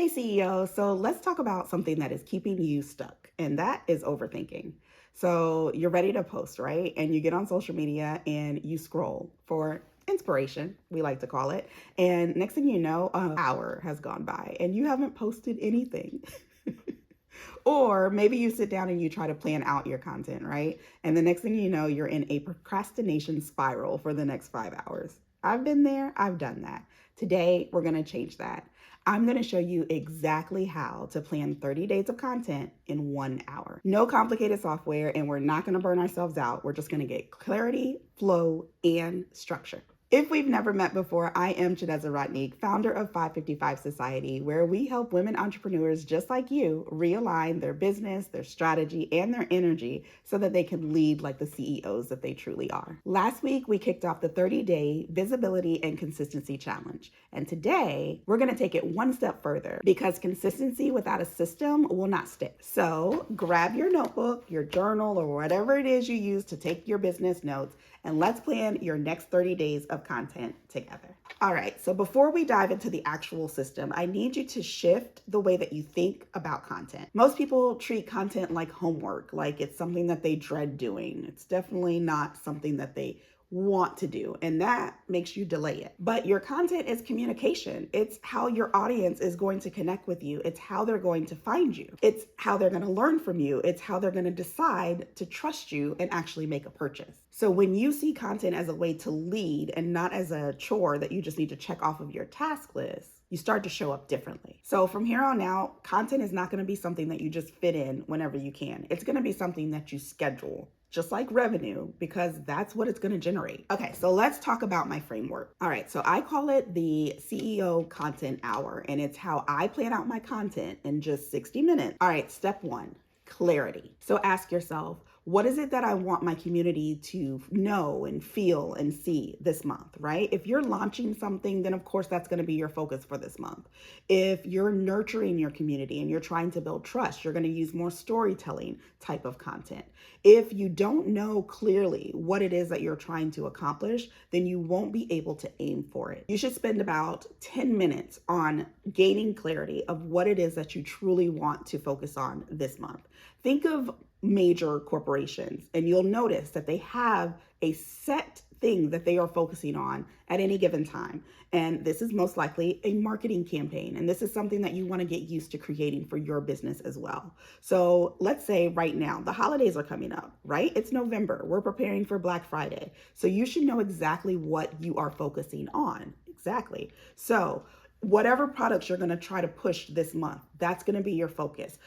Hey CEO, so let's talk about something that is keeping you stuck, and that is overthinking. So you're ready to post, right? And you get on social media and you scroll for inspiration, we like to call it. And next thing you know, an hour has gone by and you haven't posted anything. Or maybe you sit down and you try to plan out your content, right? And the next thing you know, you're in a procrastination spiral for the next 5 hours. I've been there, I've done that. Today, we're gonna change that. I'm gonna show you exactly how to plan 30 days of content in 1 hour. No complicated software, and we're not gonna burn ourselves out. We're just gonna get clarity, flow, and structure. If we've never met before, I am Chineze, founder of 555 Society, where we help women entrepreneurs just like you realign their business, their strategy, and their energy so that they can lead like the CEOs that they truly are. Last week, we kicked off the 30-day visibility and consistency challenge. And today, we're going to take it one step further because consistency without a system will not stick. So grab your notebook, your journal, or whatever it is you use to take your business notes, and let's plan your next 30 days of content together. All right, so before we dive into the actual system, I need you to shift the way that you think about content. Most people treat content like homework, like it's something that they dread doing. It's definitely not something that they want to do, and that makes you delay it. But your content is communication. It's how your audience is going to connect with you. It's how they're going to find you. It's how they're going to learn from you. It's how they're going to decide to trust you and actually make a purchase. So when you see content as a way to lead and not as a chore that you just need to check off of your task list, you start to show up differently. So from here on out, content is not going to be something that you just fit in whenever you can. It's going to be something that you schedule, just like revenue, because that's what it's going to generate. Okay, so let's talk about my framework. All right, so I call it the CEO Content Hour, and it's how I plan out my content in just 60 minutes. All right, step one, clarity. So ask yourself, what is it that I want my community to know and feel and see this month, right? If you're launching something, then of course that's going to be your focus for this month. If you're nurturing your community and you're trying to build trust, you're going to use more storytelling type of content. If you don't know clearly what it is that you're trying to accomplish, then you won't be able to aim for it. You should spend about 10 minutes on gaining clarity of what it is that you truly want to focus on this month. Think of major corporations, and you'll notice that they have a set thing that they are focusing on at any given time. And this is most likely a marketing campaign. And this is something that you want to get used to creating for your business as well. So let's say right now, the holidays are coming up, right? It's November. We're preparing for Black Friday. So you should know exactly what you are focusing on. Exactly. So whatever products you're going to try to push this month, that's going to be your focus.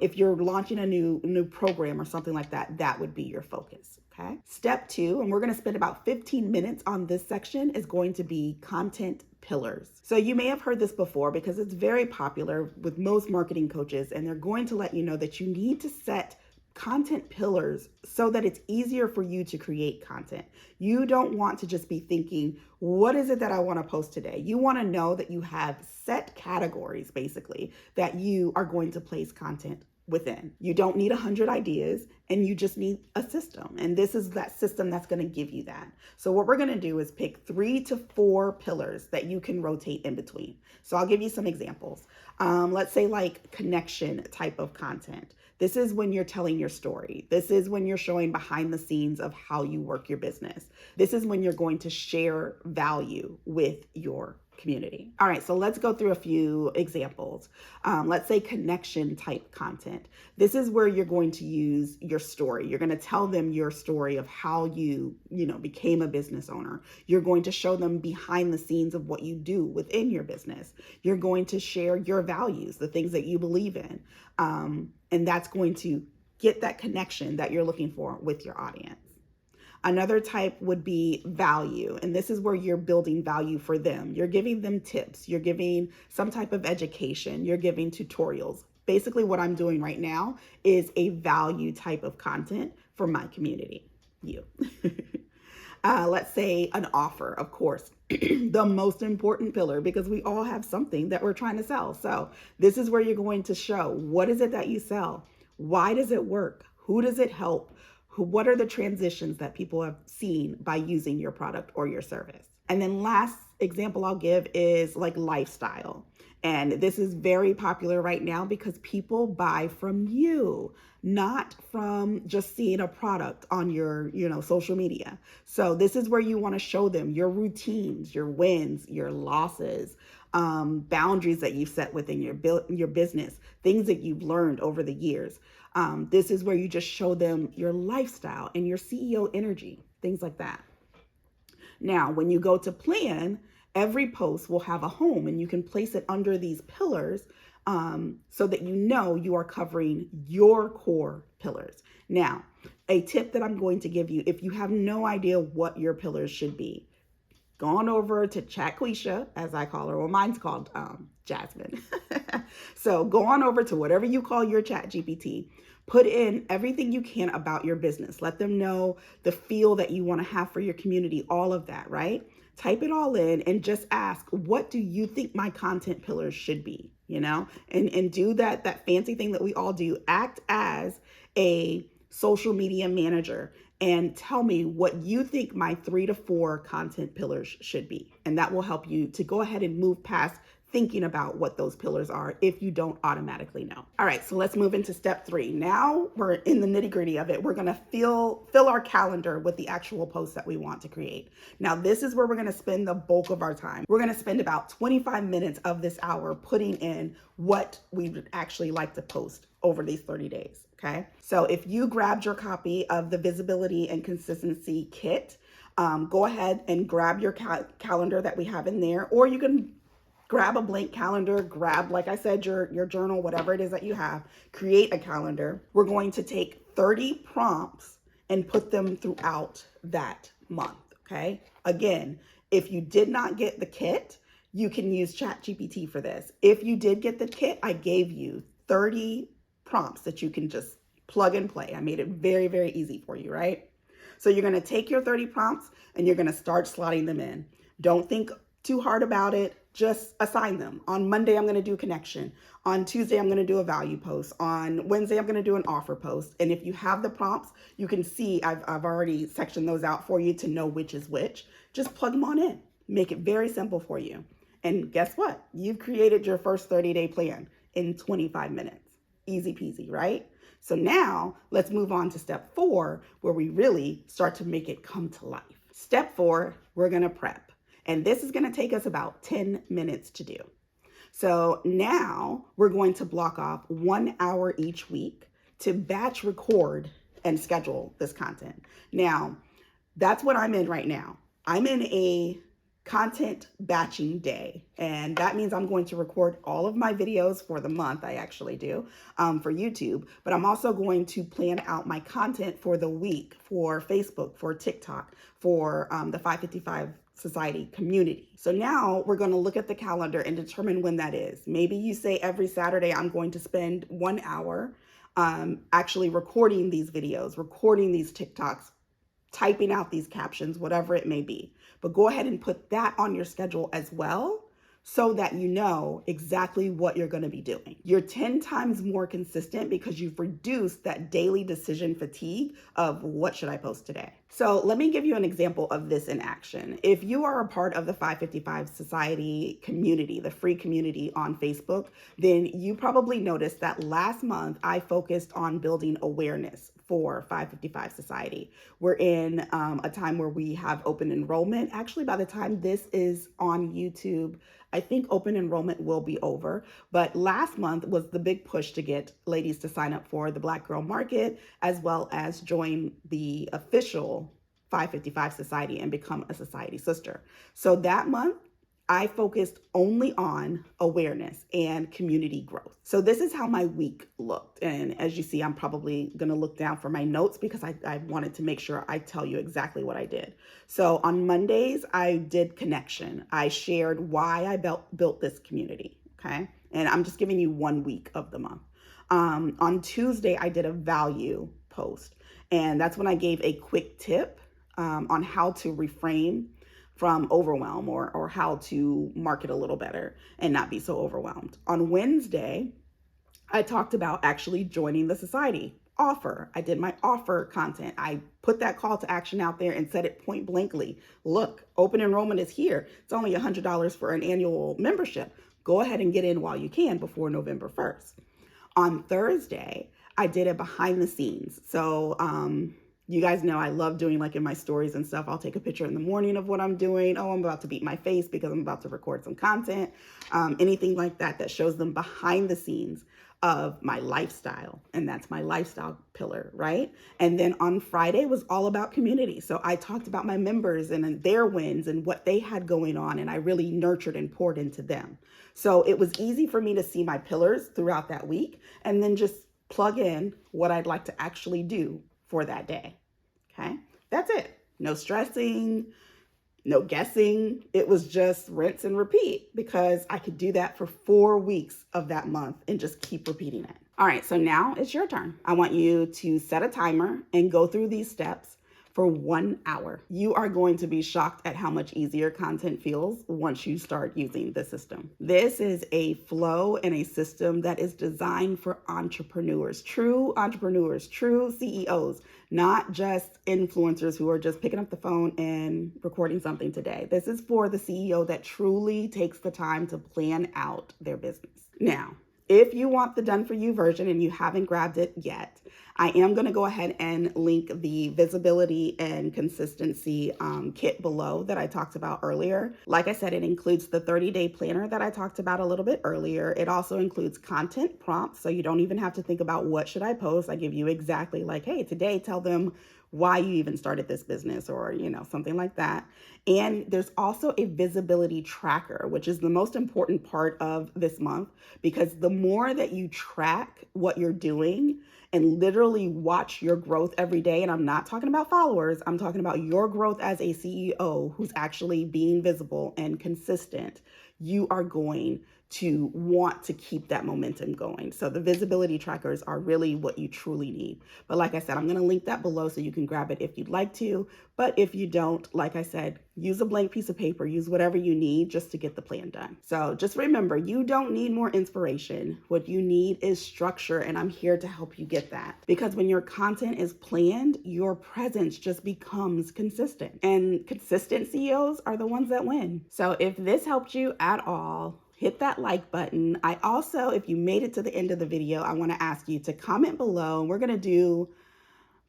If you're launching a new program or something like that, that would be your focus. Okay. Step two, and we're going to spend about 15 minutes on this section, is going to be content pillars. So you may have heard this before because it's very popular with most marketing coaches, and they're going to let you know that you need to set content pillars so that it's easier for you to create content. You don't want to just be thinking, what is it that I want to post today? You want to know that you have set categories, basically, that you are going to place content within. You don't need 100 ideas, and you just need a system. And this is that system that's going to give you that. So what we're going to do is pick 3 to 4 pillars that you can rotate in between. So I'll give you some examples. Let's say like connection type of content. This is when you're telling your story. This is when you're showing behind the scenes of how you work your business. This is when you're going to share value with your community. All right, so let's go through a few examples. Let's say connection type content. This is where you're going to use your story. You're going to tell them your story of how you became a business owner. You're going to show them behind the scenes of what you do within your business. You're going to share your values, the things that you believe in. And that's going to get that connection that you're looking for with your audience. Another type would be value. And this is where you're building value for them. You're giving them tips. You're giving some type of education. You're giving tutorials. Basically, what I'm doing right now is a value type of content for my community, you. Let's say an offer, of course, the most important pillar, because we all have something that we're trying to sell. So this is where you're going to show, what is it that you sell? Why does it work? Who does it help? What are the transitions that people have seen by using your product or your service? And then last example I'll give is like lifestyle. And this is very popular right now because people buy from you, not from just seeing a product on your, social media. So this is where you want to show them your routines, your wins, your losses, boundaries that you've set within your business, things that you've learned over the years. This is where you just show them your lifestyle and your CEO energy, things like that. Now, when you go to plan, every post will have a home and you can place it under these pillars so that you are covering your core pillars. Now, a tip that I'm going to give you, if you have no idea what your pillars should be, go on over to Chatquisha, as I call her. Well, mine's called Jasmine. So go on over to whatever you call your Chat GPT. Put in everything you can about your business. Let them know the feel that you want to have for your community, all of that, right? Type it all in and just ask, what do you think my content pillars should be? And do that fancy thing that we all do. Act as a social media manager and tell me what you think my 3 to 4 content pillars should be. And that will help you to go ahead and move past thinking about what those pillars are if you don't automatically know. All right, so let's move into step 3. Now we're in the nitty-gritty of it. We're gonna fill our calendar with the actual posts that we want to create. Now this is where we're gonna spend the bulk of our time. We're gonna spend about 25 minutes of this hour putting in what we would actually like to post over these 30 days, okay? So if you grabbed your copy of the Visibility and Consistency Kit, go ahead and grab your calendar that we have in there, or you can grab a blank calendar, grab, like I said, your journal, whatever it is that you have, create a calendar. We're going to take 30 prompts and put them throughout that month, okay? Again, if you did not get the kit, you can use ChatGPT for this. If you did get the kit, I gave you 30 prompts that you can just plug and play. I made it very, very easy for you, right? So you're gonna take your 30 prompts and you're gonna start slotting them in. Don't think too hard about it. Just assign them. On Monday, I'm going to do connection. On Tuesday, I'm going to do a value post. On Wednesday, I'm going to do an offer post. And if you have the prompts, you can see I've already sectioned those out for you to know which is which. Just plug them on in. Make it very simple for you. And guess what? You've created your first 30-day plan in 25 minutes. Easy peasy, right? So now let's move on to step 4, where we really start to make it come to life. Step 4, we're going to prep. And this is going to take us about 10 minutes to do. So now we're going to block off 1 hour each week to batch record and schedule this content. Now, that's what I'm in right now. I'm in a content batching day, and that means I'm going to record all of my videos for the month. I actually do for YouTube, but I'm also going to plan out my content for the week for Facebook, for TikTok, for the 555 Society community. So now we're going to look at the calendar and determine when that is. Maybe you say every Saturday I'm going to spend 1 hour actually recording these videos, recording these TikToks, typing out these captions, whatever it may be. But go ahead and put that on your schedule as well, so that you know exactly what you're going to be doing. You're 10 times more consistent because you've reduced that daily decision fatigue of what should I post today. So let me give you an example of this in action. If you are a part of the 555 Society community, the free community on Facebook, then you probably noticed that last month I focused on building awareness for 555 Society. We're in a time where we have open enrollment. Actually, by the time this is on YouTube, I think open enrollment will be over, but last month was the big push to get ladies to sign up for the Black Girl Market, as well as join the official 555 Society and become a society sister. So that month, I focused only on awareness and community growth. So this is how my week looked. And as you see, I'm probably gonna look down for my notes because I wanted to make sure I tell you exactly what I did. So on Mondays, I did connection. I shared why I built this community, okay? And I'm just giving you 1 week of the month. On Tuesday, I did a value post. And that's when I gave a quick tip on how to reframe from overwhelm or how to market a little better and not be so overwhelmed. On Wednesday, I talked about actually joining the society offer. I did my offer content. I put that call to action out there and said it point blankly. Look, open enrollment is here. It's only $100 for an annual membership. Go ahead and get in while you can before November 1st. On Thursday, I did it behind the scenes. So, you guys know I love doing like in my stories and stuff. I'll take a picture in the morning of what I'm doing. Oh, I'm about to beat my face because I'm about to record some content. Anything like that that shows them behind the scenes of my lifestyle. And that's my lifestyle pillar, right? And then on Friday was all about community. So I talked about my members and their wins and what they had going on. And I really nurtured and poured into them. So it was easy for me to see my pillars throughout that week and then just plug in what I'd like to actually do for that day. Okay, that's it. No stressing, no guessing. It was just rinse and repeat because I could do that for 4 weeks of that month and just keep repeating it. All right, so now it's your turn. I want you to set a timer and go through these steps for 1 hour. You are going to be shocked at how much easier content feels once you start using the system. This is a flow and a system that is designed for entrepreneurs, true CEOs, not just influencers who are just picking up the phone and recording something today. This is for the CEO that truly takes the time to plan out their business. Now, if you want the done for you version and you haven't grabbed it yet, I am going to go ahead and link the visibility and consistency kit below that I talked about earlier. Like I said, it includes the 30-day planner that I talked about a little bit earlier. It also includes content prompts, so you don't even have to think about what should I post. I give you exactly like, hey, today tell them why you even started this business or, something like that. And there's also a visibility tracker, which is the most important part of this month, because the more that you track what you're doing and literally watch your growth every day, and I'm not talking about followers, I'm talking about your growth as a CEO who's actually being visible and consistent, you are going to want to keep that momentum going. So the visibility trackers are really what you truly need. But like I said, I'm going to link that below so you can grab it if you'd like to. But if you don't, like I said, use a blank piece of paper, use whatever you need just to get the plan done. So just remember, you don't need more inspiration. What you need is structure, and I'm here to help you get that. Because when your content is planned, your presence just becomes consistent. And consistent CEOs are the ones that win. So if this helped you at all, hit that like button. I also, if you made it to the end of the video, I want to ask you to comment below. We're going to do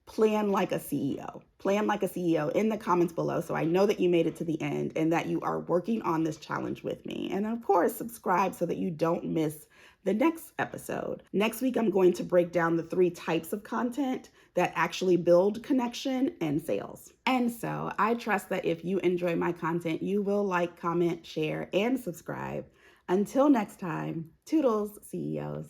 plan like a CEO. Plan like a CEO in the comments below so I know that you made it to the end and that you are working on this challenge with me. And of course, subscribe so that you don't miss the next episode. Next week, I'm going to break down the 3 types of content that actually build connection and sales. And so I trust that if you enjoy my content, you will like, comment, share, and subscribe. Until next time, toodles, CEOs.